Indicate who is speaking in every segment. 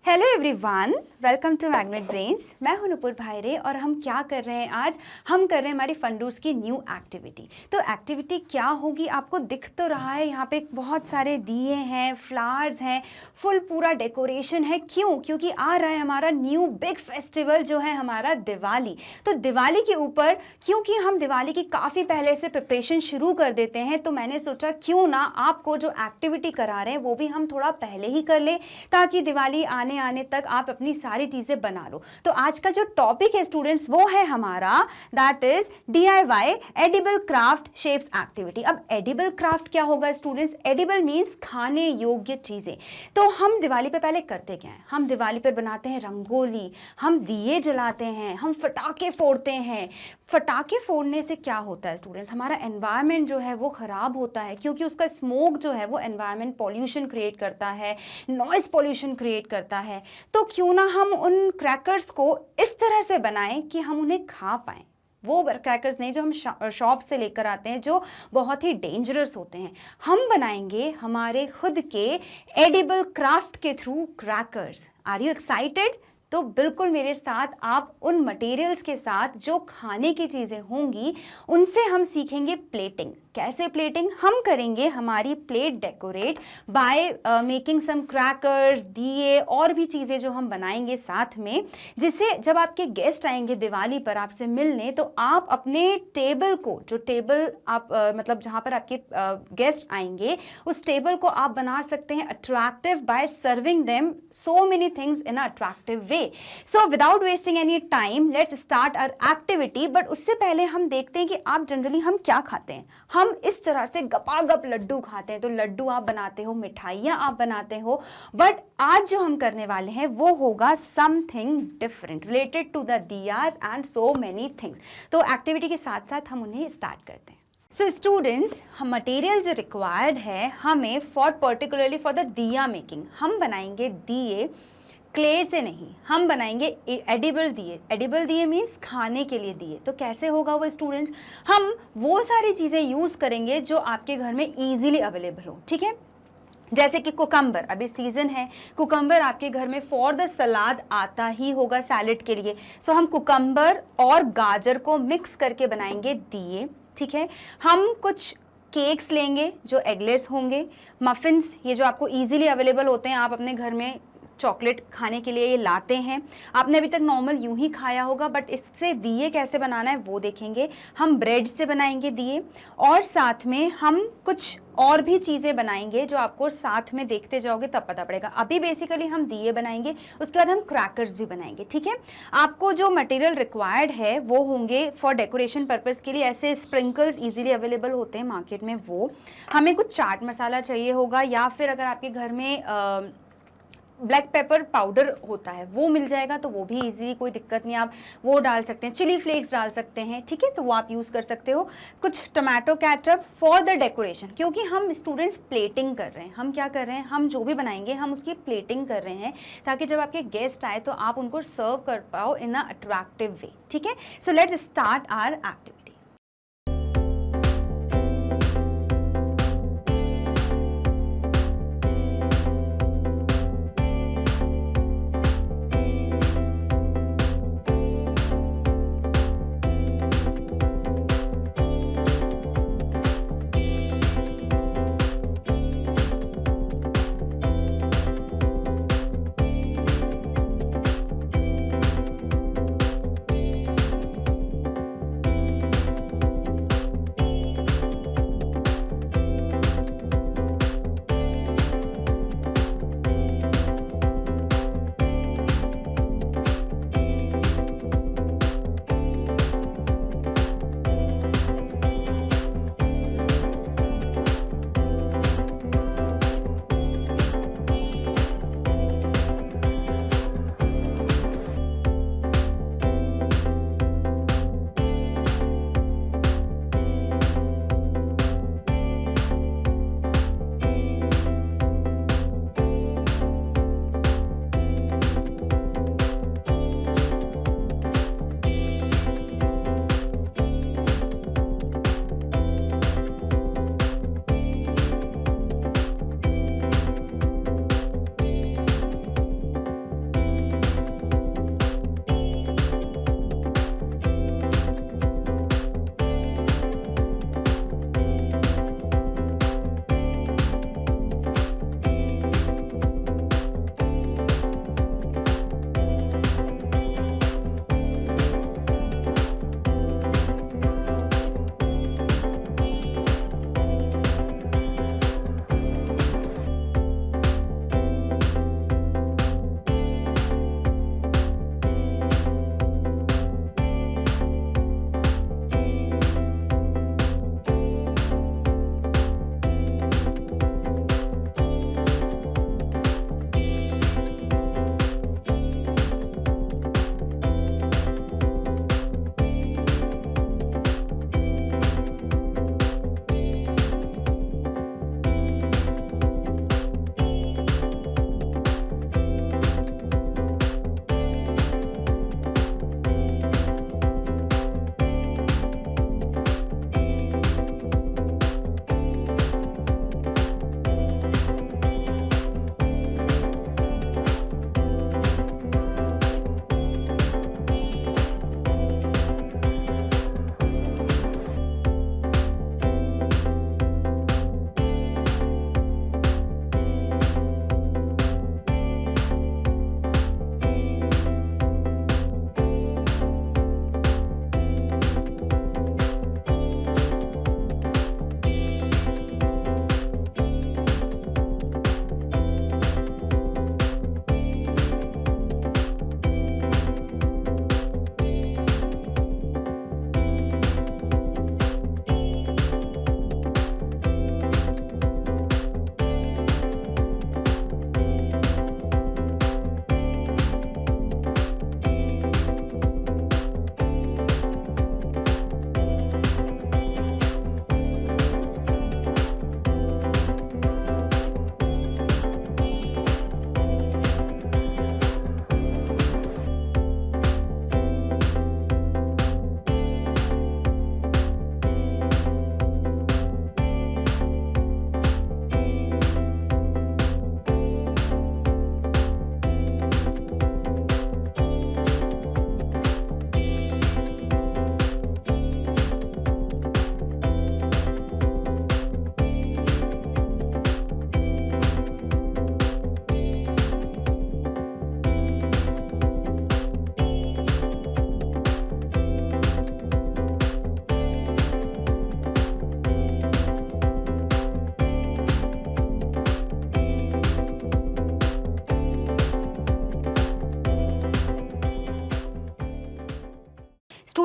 Speaker 1: Hello everyone, welcome to Magnet Brains. मैं हूं नुपुर भाईरे और हम क्या कर रहे हैं आज? हम कर रहे हैं हमारी फंडूस की न्यू एक्टिविटी। तो एक्टिविटी क्या होगी आपको दिख तो रहा है, यहाँ पे बहुत सारे दिए हैं, फ्लावर्स हैं, फुल पूरा डेकोरेशन है। क्यों? क्योंकि आ रहा है हमारा न्यू बिग फेस्टिवल जो है हमारा दिवाली। तो दिवाली के ऊपर क्योंकि हम दिवाली की काफ़ी पहले से प्रिपरेशन शुरू कर देते हैं, तो मैंने सोचा क्यों ना आपको जो एक्टिविटी करा रहे हैं वो भी हम थोड़ा पहले ही कर लें, ताकि दिवाली आने तक आप अपनी सारी चीजें बना लो। तो आज का जो टॉपिक है स्टूडेंट्स वो है हमारा that is DIY edible craft shapes activity. अब एडिबल क्राफ्ट क्या होगा स्टूडेंट्स? एडिबल मींस खाने योग्य चीजें। तो हम दिवाली पे पहले करते क्या है? हम दिवाली पर बनाते हैं रंगोली, हम दिए जलाते हैं, हम फटाके फोड़ते हैं। फटाके फोड़ने से क्या होता है स्टूडेंट्स? हमारा एनवायरनमेंट जो है वो खराब होता है, क्योंकि उसका स्मोक जो है वो एनवायरनमेंट पॉल्यूशन क्रिएट करता है, नॉइज पॉल्यूशन क्रिएट करता है। तो क्यों ना हम उन क्रैकर्स को इस तरह से बनाएं कि हम उन्हें खा पाएं। वो क्रैकर्स नहीं जो हम शॉप से लेकर आते हैं, जो बहुत ही डेंजरस होते हैं। हम बनाएंगे हमारे खुद के एडिबल क्राफ्ट के through crackers. Are you excited? तो बिल्कुल मेरे साथ आप उन मटेरियल्स के साथ जो खाने की चीज़ें होंगी उनसे हम सीखेंगे प्लेटिंग। कैसे प्लेटिंग? हम करेंगे हमारी plate decorate by making some crackers, दिए और भी चीज़ें जो हम बनाएंगे साथ में, जिससे जब आपके गेस्ट आएंगे दिवाली पर आपसे मिलने, तो आप अपने टेबल को, जो टेबल आप मतलब जहाँ पर आपके गेस्ट आएंगे, उस टेबल को आप बना सकते हैं attractive by serving them so many things in a attractive way. So without wasting any time, let's start our activity. But उससे पहले हम देखते हैं कि आप जनरली हम क्या खाते हैं। हम इस तरह से गपागप लड्डू खाते हैं। तो लड्डू आप बनाते हो, मिठाइयाँ आप बनाते हो, बट आज जो हम करने वाले हैं वो होगा something different related to the diyas and so many things. तो एक्टिविटी के साथ साथ हम उन्हें स्टार्ट करते हैं। सो स्टूडेंट्स, हम मटेरियल जो रिक्वायर्ड है हमें for particularly for the diya making, हम बनाएंगे दिए क्ले से नहीं, हम बनाएंगे एडिबल दिए। एडिबल दिए मीन्स खाने के लिए दिए। तो कैसे होगा वो स्टूडेंट्स? हम वो सारी चीज़ें यूज़ करेंगे जो आपके घर में ईजिली अवेलेबल हो, ठीक है? जैसे कि कुकम्बर, अभी सीजन है, कुकम्बर आपके घर में फॉर द सलाद आता ही होगा, सैलेड के लिए। सो हम कुकम्बर और गाजर को मिक्स करके बनाएंगे दिए, ठीक है? हम कुछ केक्स लेंगे जो एगलेस होंगे, मफिन्स, ये जो आपको इजीली अवेलेबल होते हैं, आप अपने घर में चॉकलेट खाने के लिए ये लाते हैं। आपने अभी तक नॉर्मल यूं ही खाया होगा, बट इससे दिए कैसे बनाना है वो देखेंगे। हम ब्रेड से बनाएंगे दिए, और साथ में हम कुछ और भी चीज़ें बनाएंगे जो आपको साथ में देखते जाओगे तब पता पड़ेगा। अभी बेसिकली हम दिए बनाएंगे, उसके बाद हम क्रैकर्स भी बनाएंगे, ठीक है? आपको जो मटेरियल रिक्वायर्ड है वो होंगे फॉर डेकोरेशन पर्पज़ के लिए, ऐसे स्प्रिंकल्स इजीली अवेलेबल होते हैं मार्केट में, वो हमें कुछ चाट मसाला चाहिए होगा, या फिर अगर आपके घर में ब्लैक पेपर पाउडर होता है वो मिल जाएगा, तो वो भी इजीली, कोई दिक्कत नहीं, आप वो डाल सकते हैं। चिली फ्लेक्स डाल सकते हैं, ठीक है? तो वो आप यूज़ कर सकते हो। कुछ tomato ketchup for the decoration, क्योंकि हम स्टूडेंट्स प्लेटिंग कर रहे हैं। हम क्या कर रहे हैं? हम जो भी बनाएंगे हम उसकी प्लेटिंग कर रहे हैं, ताकि जब आपके गेस्ट आए तो आप उनको सर्व कर पाओ इन अ अट्रैक्टिव वे, ठीक है? So let's start our activity.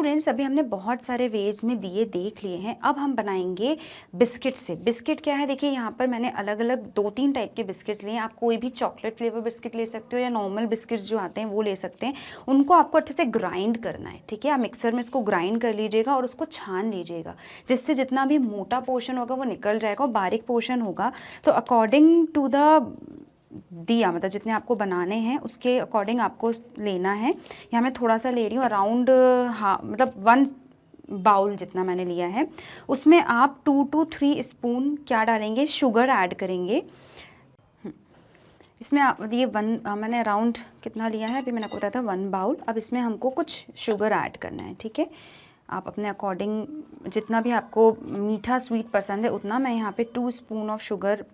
Speaker 1: Students अभी हमने बहुत सारे वेज में दिए देख लिए हैं, अब हम बनाएंगे बिस्किट से। बिस्किट क्या है, देखिए यहाँ पर मैंने अलग अलग 2-3 टाइप के बिस्किट्स लिए हैं। आप कोई भी चॉकलेट फ्लेवर बिस्किट ले सकते हो या नॉर्मल बिस्किट्स जो आते हैं वो ले सकते हैं। उनको आपको अच्छे से ग्राइंड करना है, ठीक है। आप मिक्सर में इसको ग्राइंड कर लीजिएगा और उसको छान लीजिएगा, जिससे जितना भी मोटा पोर्शन होगा वो निकल जाएगा और बारीक पोर्शन होगा तो अकॉर्डिंग टू द दिया, मतलब जितने आपको बनाने हैं उसके अकॉर्डिंग आपको लेना है। यहाँ मैं थोड़ा सा ले रही हूँ, अराउंड मतलब 1 बाउल जितना मैंने लिया है। उसमें आप 2 to 3 स्पून क्या डालेंगे, शुगर ऐड करेंगे। इसमें आप ये मैंने अराउंड कितना लिया है, अभी मैंने आपको बताया था 1 बाउल। अब इसमें हमको कुछ शुगर ऐड करना है, ठीक है। आप अपने अकॉर्डिंग जितना भी आपको मीठा स्वीट पसंद है उतना। मैं यहाँ पे 2 स्पून ऑफ शुगर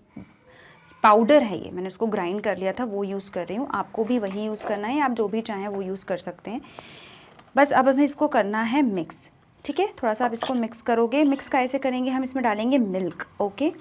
Speaker 1: पाउडर है, ये मैंने उसको ग्राइंड कर लिया था, वो यूज़ कर रही हूँ। आपको भी वही यूज़ करना है, आप जो भी चाहें वो यूज़ कर सकते हैं। बस अब हमें इसको करना है मिक्स, ठीक है। थोड़ा सा आप इसको मिक्स करोगे। मिक्स कैसे करेंगे, हम इसमें डालेंगे मिल्क, ओके।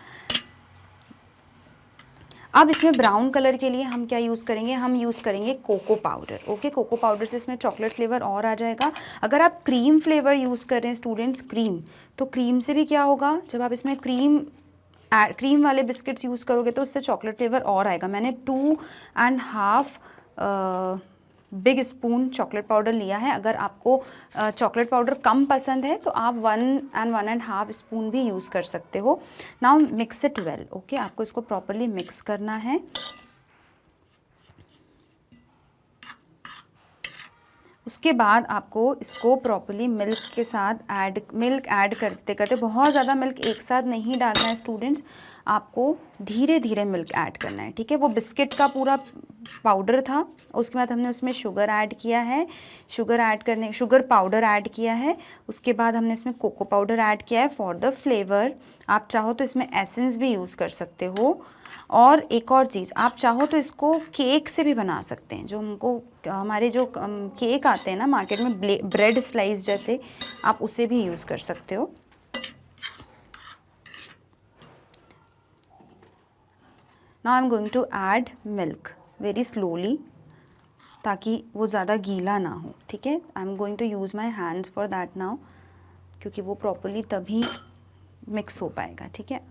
Speaker 1: अब इसमें ब्राउन कलर के लिए हम क्या यूज़ करेंगे, हम यूज़ करेंगे cocoa powder, okay. Cocoa powder से इसमें चॉकलेट फ्लेवर और आ जाएगा। अगर आप क्रीम फ्लेवर यूज़ कर रहे हैं स्टूडेंट्स, क्रीम, तो क्रीम से भी क्या होगा, जब आप इसमें क्रीम वाले बिस्किट्स यूज़ करोगे तो उससे चॉकलेट फ्लेवर और आएगा। मैंने 2.5 बिग स्पून चॉकलेट पाउडर लिया है। अगर आपको चॉकलेट पाउडर कम पसंद है तो आप 1 and 1.5 स्पून भी यूज़ कर सकते हो। Now mix it well, okay. आपको इसको प्रॉपरली मिक्स करना है। उसके बाद आपको इसको प्रॉपर्ली मिल्क के साथ मिल्क ऐड करते करते, बहुत ज़्यादा मिल्क एक साथ नहीं डालना है स्टूडेंट्स, आपको धीरे धीरे मिल्क ऐड करना है, ठीक है। वो बिस्किट का पूरा पाउडर था, उसके बाद हमने उसमें शुगर ऐड किया है, शुगर पाउडर ऐड किया है। उसके बाद हमने इसमें कोको पाउडर ऐड किया है फॉर द फ्लेवर। आप चाहो तो इसमें एसेंस भी यूज़ कर सकते हो। और एक और चीज़, आप चाहो तो इसको केक से भी बना सकते हैं। जो हमारे जो केक आते हैं ना मार्केट में, ब्रेड स्लाइस जैसे, आप उसे भी यूज़ कर सकते हो। Now I am going to add milk very slowly, ताकि वो ज़्यादा गीला ना हो, ठीक है। I am going to use my hands for that now, क्योंकि वो प्रॉपरली तभी मिक्स हो पाएगा, ठीक है।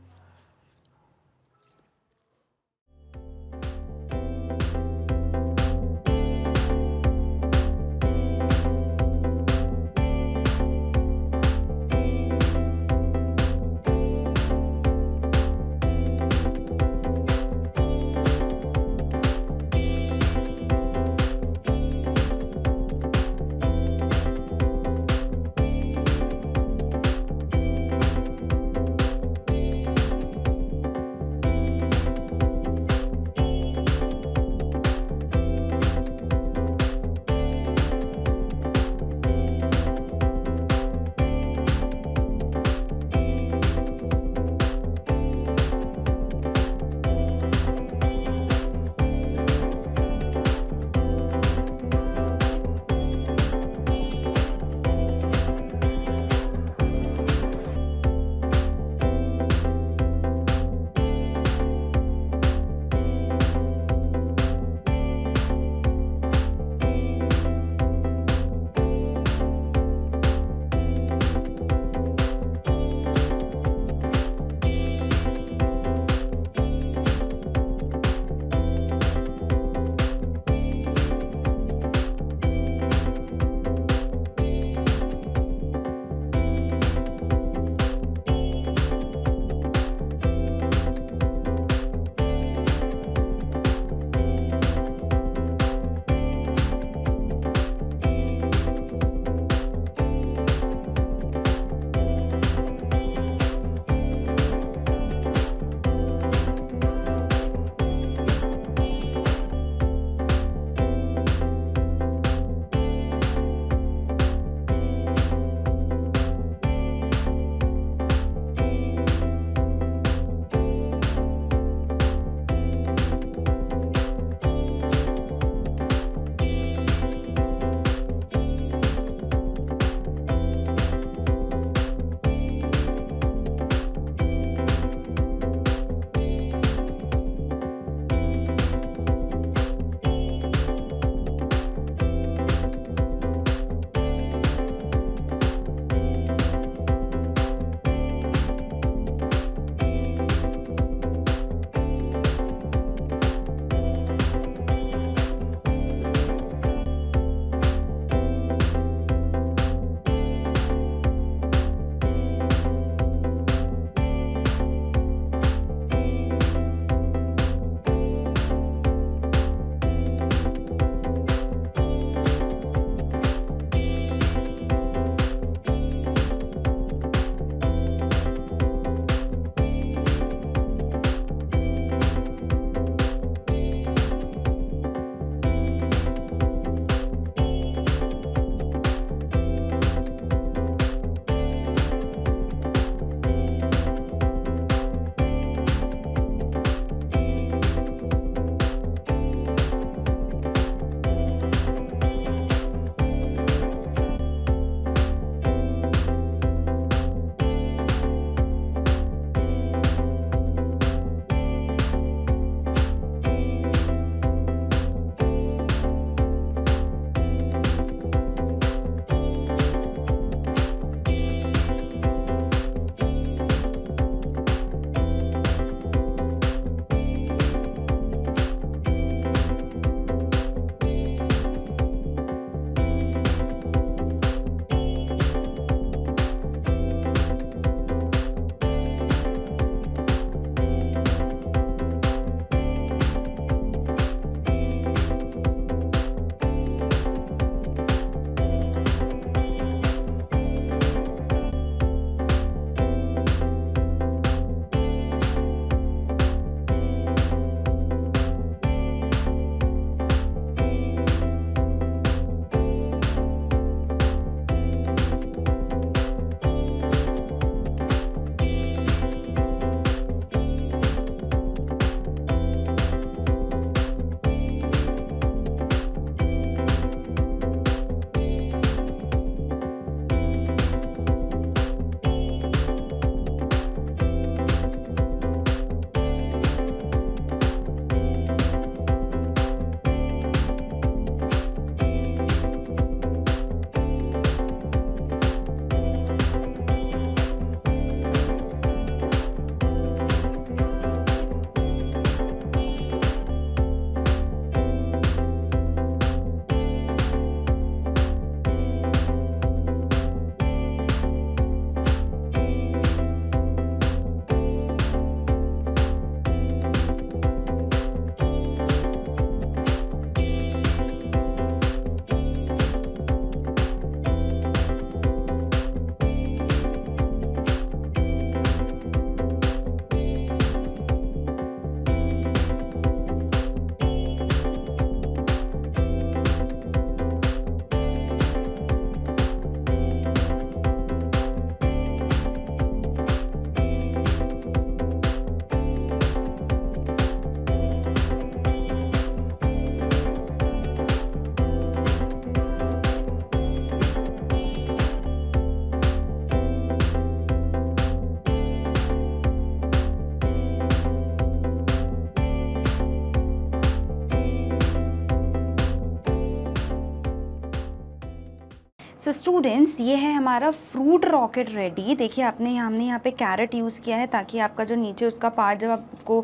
Speaker 1: सो स्टूडेंट्स, ये है हमारा फ्रूट रॉकेट रेडी। देखिए हमने यहाँ पे कैरेट यूज़ किया है ताकि आपका जो नीचे उसका पार्ट, जब आप उसको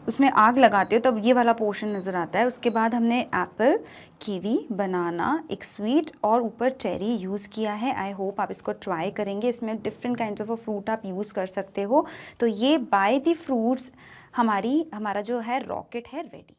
Speaker 1: उसमें आग लगाते हो तब ये वाला पोर्शन नज़र आता है। उसके बाद हमने एप्पल, कीवी, बनाना, एक स्वीट और ऊपर चेरी यूज़ किया है। आई होप आप इसको ट्राई करेंगे। इसमें डिफरेंट काइंड्स ऑफ फ्रूट आप यूज़ कर सकते हो। तो ये बाय द फ्रूट्स हमारा जो है रॉकेट है रेडी।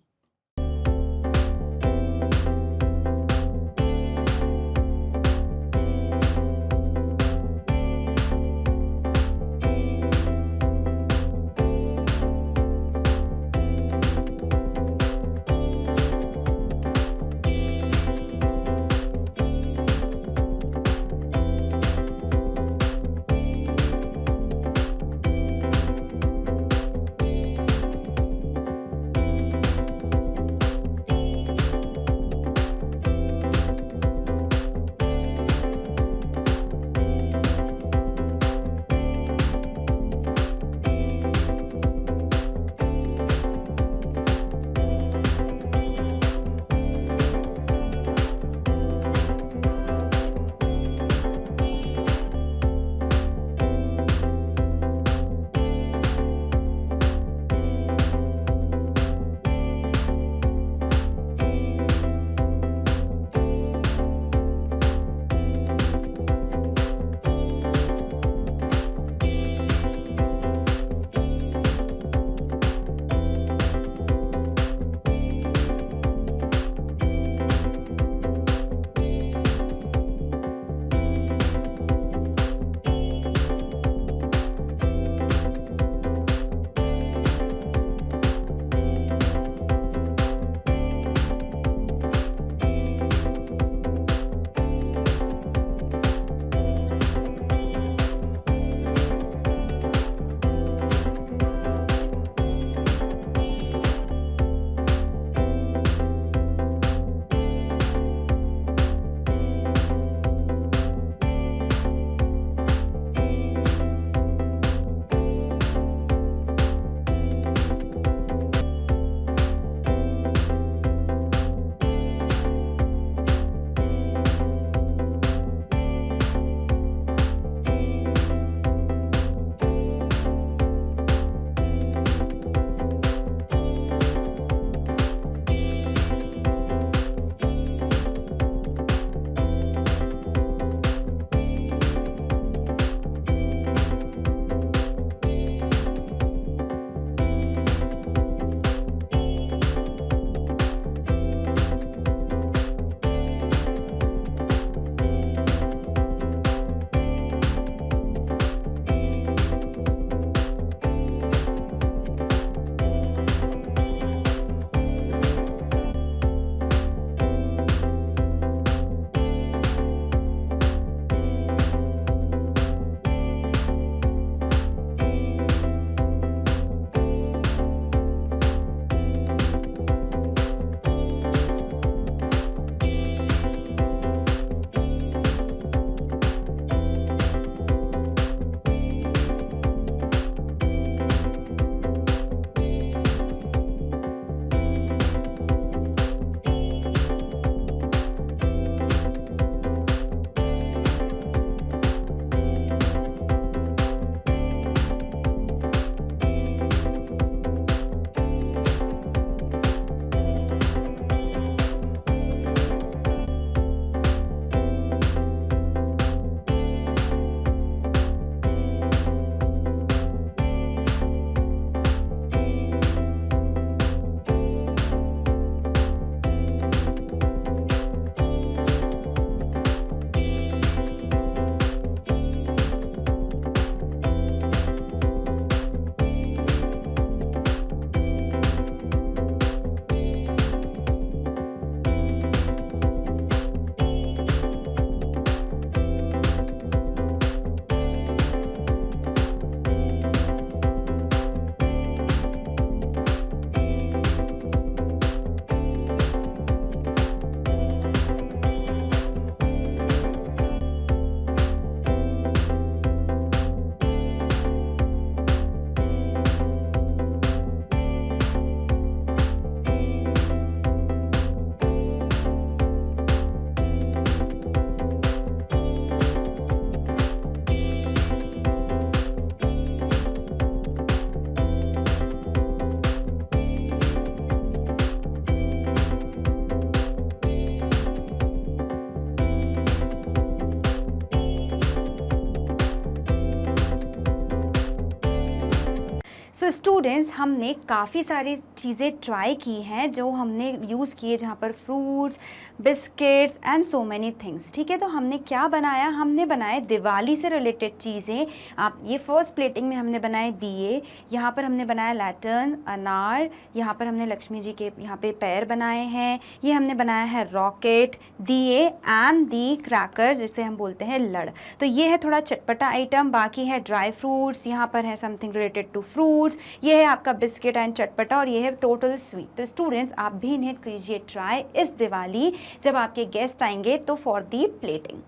Speaker 1: स्टूडेंट्स हमने काफ़ी सारी चीज़ें ट्राई की हैं जो हमने यूज़ किए, जहाँ पर fruits, biscuits and so many things. ठीक है, तो हमने क्या बनाया, हमने बनाए दिवाली से रिलेटेड चीज़ें। आप ये फर्स्ट प्लेटिंग में हमने बनाए दिए, यहाँ पर हमने बनाया लैटर्न, अनार, यहाँ पर हमने लक्ष्मी जी के यहाँ पे पैर बनाए हैं, ये हमने बनाया है रॉकेट, दिए एंड दी क्रैकर जिसे हम बोलते हैं लड़। तो ये है थोड़ा चटपटा आइटम, बाकी है ड्राई फ्रूट्स, यहाँ पर है समथिंग रिलेटेड टू फ्रूट्स, ये है आपका बिस्किट एंड चटपटा, और ये है टोटल स्वीट। तो स्टूडेंट्स आप भी इन्हें कीजिए ट्राई इस दिवाली जब आपके गेस्ट आएंगे तो for the plating.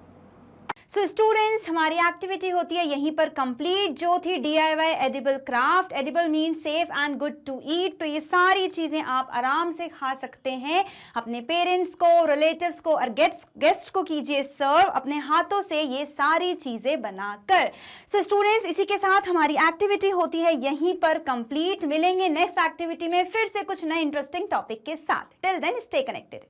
Speaker 1: So students हमारी एक्टिविटी होती है यहीं पर कंप्लीट, जो थी DIY edible craft. Edible mean safe and good to eat. तो ये सारी चीज़ें आप आराम से खा सकते हैं, अपने पेरेंट्स को, रिलेटिव्स को और गेस्ट को कीजिए सर्व अपने हाथों से ये सारी चीज़ें बनाकर। सो स्टूडेंट्स इसी के साथ हमारी एक्टिविटी होती है यहीं पर कंप्लीट। मिलेंगे नेक्स्ट एक्टिविटी में फिर से कुछ नए इंटरेस्टिंग टॉपिक के साथ। Till then stay connected.